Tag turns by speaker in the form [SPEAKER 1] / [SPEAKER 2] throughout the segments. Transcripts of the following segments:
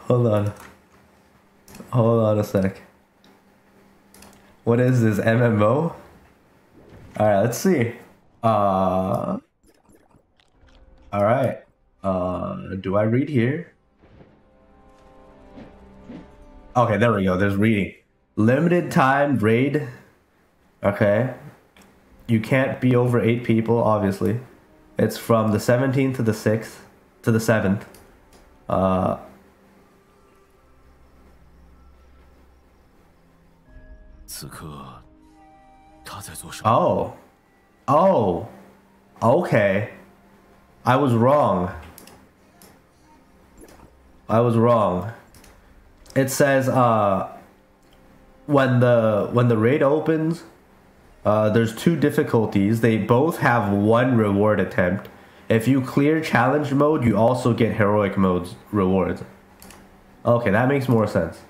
[SPEAKER 1] Hold on. Hold on a sec. What is this, MMO? Alright, let's see. Alright. Do I read here? Okay, there we go. There's reading. Limited time raid. Okay. You can't be over 8 people, obviously. It's from the 17th to the 6th to the 7th. Oh. Oh. Okay. I was wrong. I was wrong. It says when the raid opens, there's 2 difficulties. They both have 1 reward attempt. If you clear challenge mode, you also get heroic mode's rewards. Okay, that makes more sense.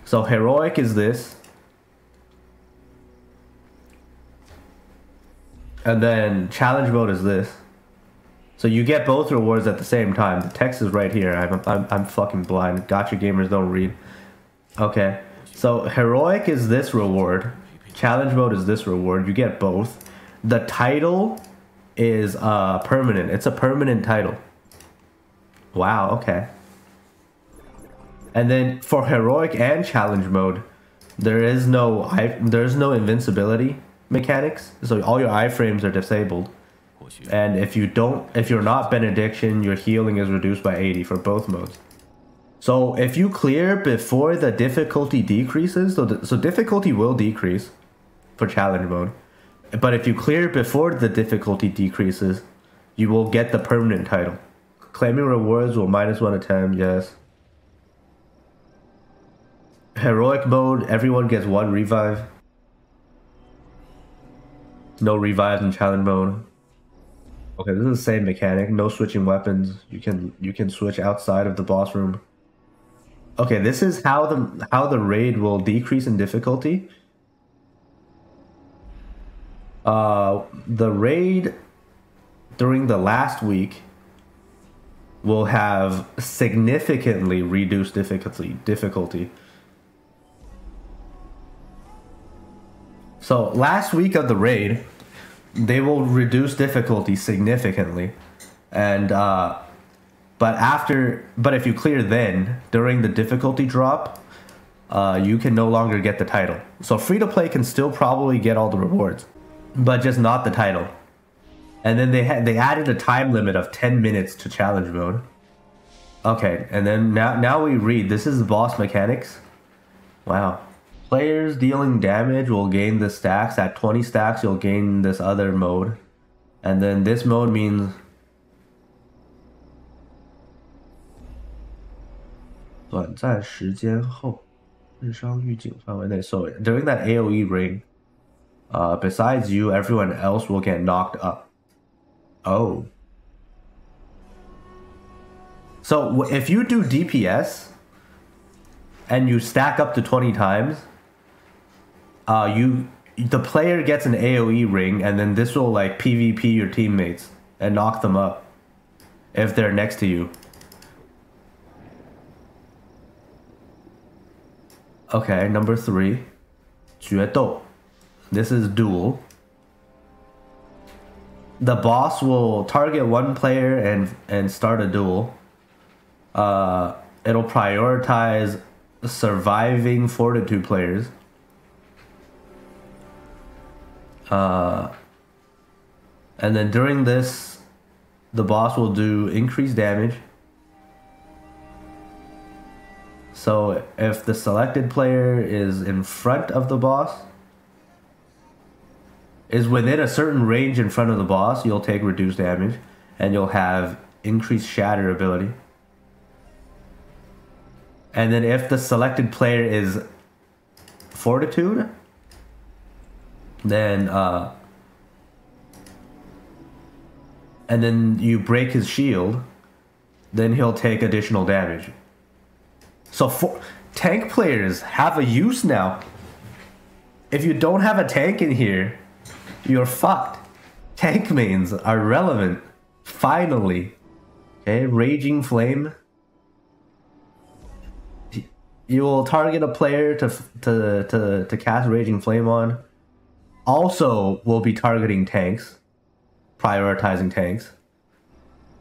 [SPEAKER 1] So heroic is this. And then challenge mode is this. So you get both rewards at the same time. The text is right here. I'm fucking blind. Gotcha gamers don't read. Okay. So heroic is this reward. Challenge mode is this reward. You get both. The title is permanent. It's a permanent title. Wow, okay. And then for heroic and challenge mode, there's no invincibility mechanics. So all your iframes are disabled. And if you're not benediction, your healing is reduced by 80 for both modes. So if you clear before the difficulty decreases, so difficulty will decrease for challenge mode. But if you clear before the difficulty decreases, you will get the permanent title. Claiming rewards will -1 attempt, yes. Heroic mode, everyone gets 1 revive. No revives in challenge mode. Okay, this is the same mechanic. No switching weapons. You can switch outside of the boss room. Okay, this is how the raid will decrease in difficulty. The raid during the last week will have significantly reduced difficulty. So last week of the raid, they will reduce difficulty significantly, and but if you clear then during the difficulty drop, you can no longer get the title. So free to play can still probably get all the rewards, but just not the title. And then they added a time limit of 10 minutes to challenge mode. Okay, and then now we read. This is boss mechanics. Wow. Players dealing damage will gain the stacks. At 20 stacks, you'll gain this other mode. And then this mode means... So during that AoE ring, besides you, everyone else will get knocked up. Oh. So if you do DPS and you stack up to 20 times, the player gets an AoE ring, and then this will like PvP your teammates and knock them up if they're next to you. Okay, number 3, 决斗. This is duel. The boss will target one player and start a duel. It'll prioritize surviving fortitude players. And then during this, the boss will do increased damage. So if the selected player is in front of the boss, is within a certain range in front of the boss, you'll take reduced damage, and you'll have increased shatter ability. And then if the selected player is fortitude, then and then you break his shield, then he'll take additional damage. So tank players have a use now. If you don't have a tank in here, you're fucked. Tank mains are relevant. Finally. Okay, Raging Flame. You will target a player to cast Raging Flame on. Also, will be targeting tanks, prioritizing tanks.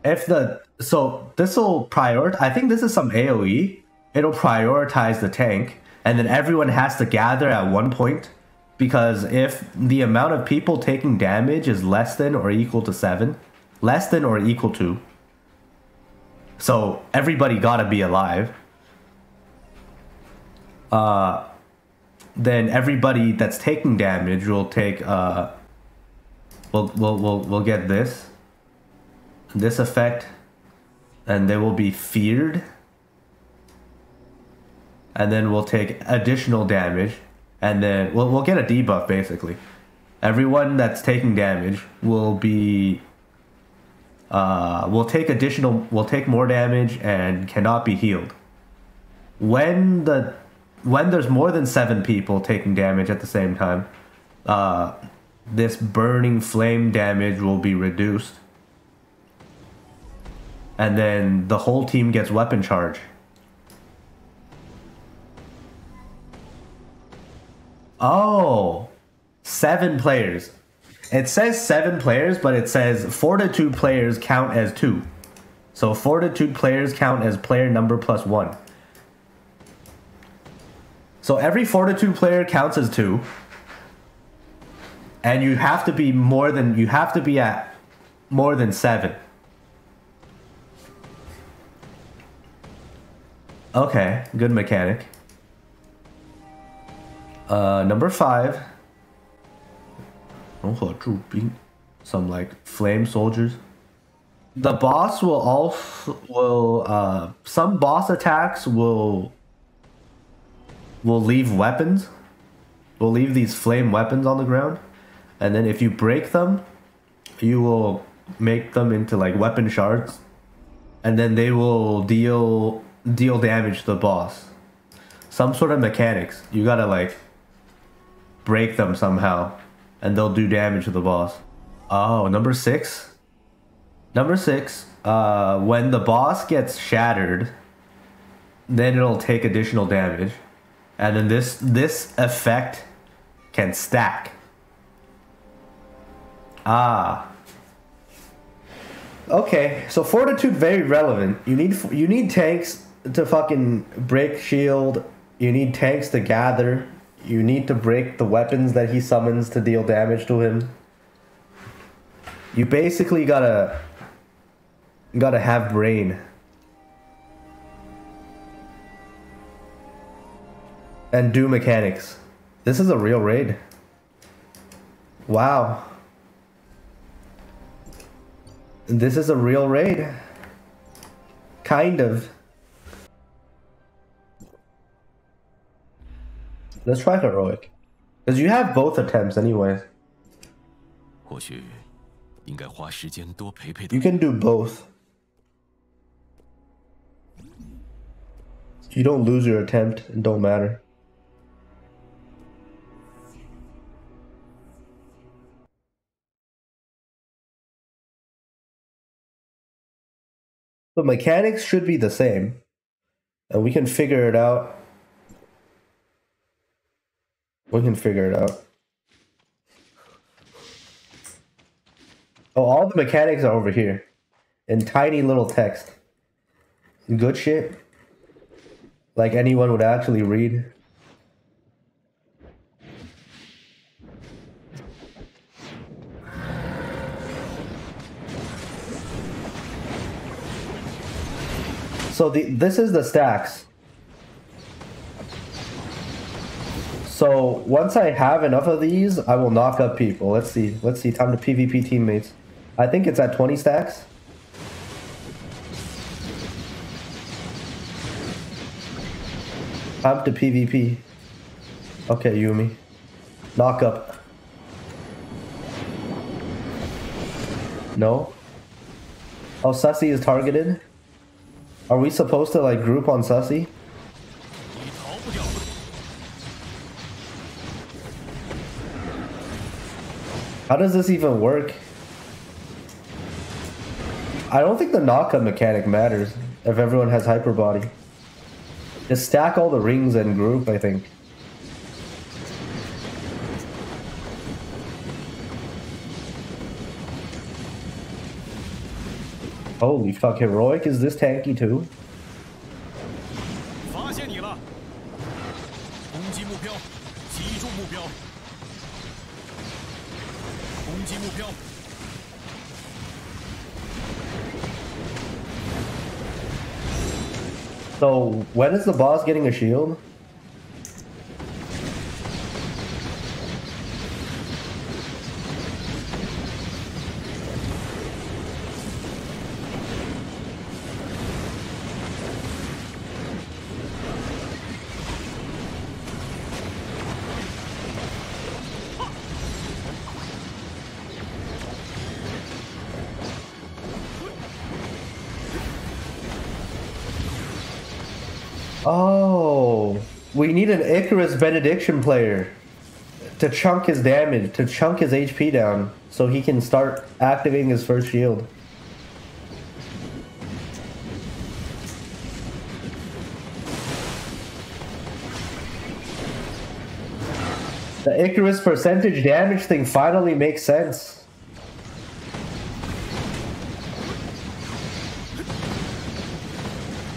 [SPEAKER 1] If the this will prioritize. I think this is some AOE. It'll prioritize the tank, and then everyone has to gather at one point. Because if the amount of people taking damage is less than or equal to 7, less than or equal to, so everybody gotta be alive. Then everybody that's taking damage will take will get this effect, and they will be feared, and then we'll take additional damage. And then we'll get a debuff basically. Everyone that's taking damage will be will take more damage and cannot be healed. When there's more than 7 people taking damage at the same time, this burning flame damage will be reduced. And then the whole team gets weapon charge. Oh, 7 players. It says 7 players, but it says Fortitude players count as 2. So Fortitude players count as player number plus 1. So every Fortitude player counts as 2. And you have to be at more than 7. Okay, good mechanic. Number 5. Some like flame soldiers. The boss will some boss attacks will leave weapons. Will leave these flame weapons on the ground, and then if you break them, you will make them into like weapon shards, and then they will deal damage to the boss. Some sort of mechanics. You gotta like break them somehow, and they'll do damage to the boss. Oh, number 6. Number 6. When the boss gets shattered, then it'll take additional damage, and then this effect can stack. Okay, so Fortitude very relevant. You need tanks to fucking break shield. You need tanks to gather. You need to break the weapons that he summons to deal damage to him. You basically gotta have brain. And do mechanics. This is a real raid. Wow. This is a real raid. Kind of. Let's try heroic. Because you have both attempts anyways. You can do both. You don't lose your attempt, it don't matter. The mechanics should be the same. And we can figure it out. We can figure it out. Oh, all the mechanics are over here. In tiny little text. Good shit. Like anyone would actually read. So this is the stacks. So once I have enough of these, I will knock up people. Let's see. Time to PvP teammates. I think it's at 20 stacks. Time to PvP. Okay, Yumi. Knock up. No. Oh, Sussy is targeted. Are we supposed to like group on Sussy? How does this even work? I don't think the knockup mechanic matters if everyone has hyper body. Just stack all the rings and group, I think. Holy fuck, Heroic is this tanky too? So, when is the boss getting a shield? Oh, we need an 𝙀𝙓𝙋𝘼𝙉𝘿 benediction player to chunk his damage, to chunk his HP down, so he can start activating his first shield. The 𝙀𝙓𝙋 percentage damage thing finally makes sense.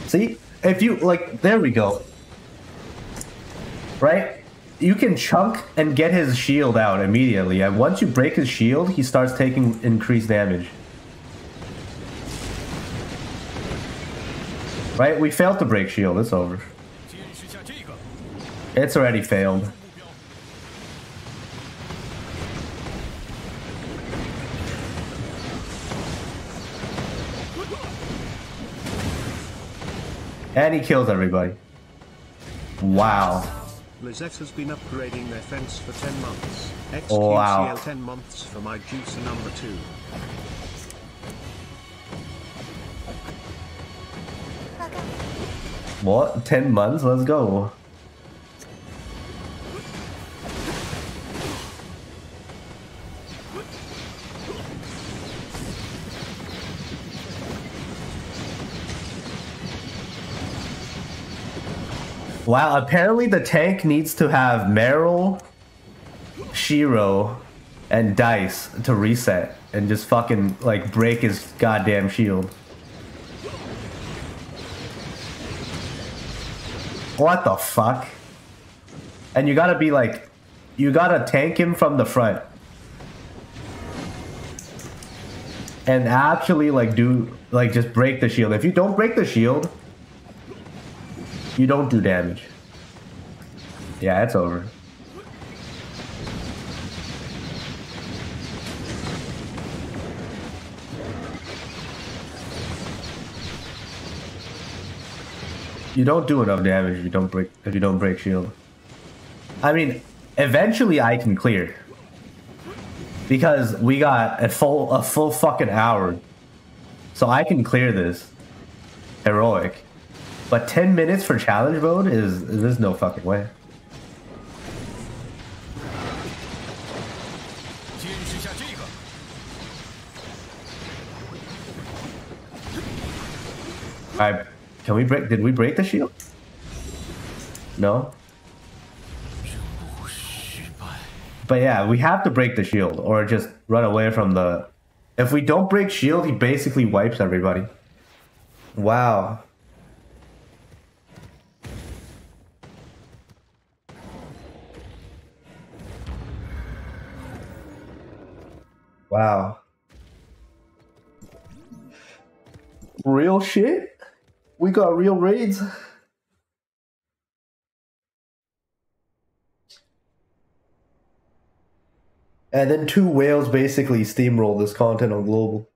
[SPEAKER 1] See? If you, like, there we go. Right? You can chunk and get his shield out immediately, and once you break his shield, he starts taking increased damage. Right? We failed to break shield, it's over. It's already failed. And he kills everybody. Wow.
[SPEAKER 2] Lizette has been upgrading their fence for 10 months.
[SPEAKER 1] Wow.
[SPEAKER 2] 10 months for my juicer number 2.
[SPEAKER 1] What? 10 months? Let's go. Wow, apparently the tank needs to have Meryl, Shiro, and Dice to reset and just fucking, like, break his goddamn shield. What the fuck? And you gotta be like, you gotta tank him from the front. And actually, like, just break the shield. If you don't break the shield, you don't do damage. Yeah, it's over. You don't do enough damage if you don't break shield. I mean, eventually I can clear. Because we got a full fucking hour. So I can clear this. Heroic. But 10 minutes for challenge mode there's no fucking way. Alright, did we break the shield? No? But yeah, we have to break the shield or just run away from the... If we don't break shield, he basically wipes everybody. Wow. Wow. Real shit? We got real raids? And then 2 whales basically steamroll this content on global.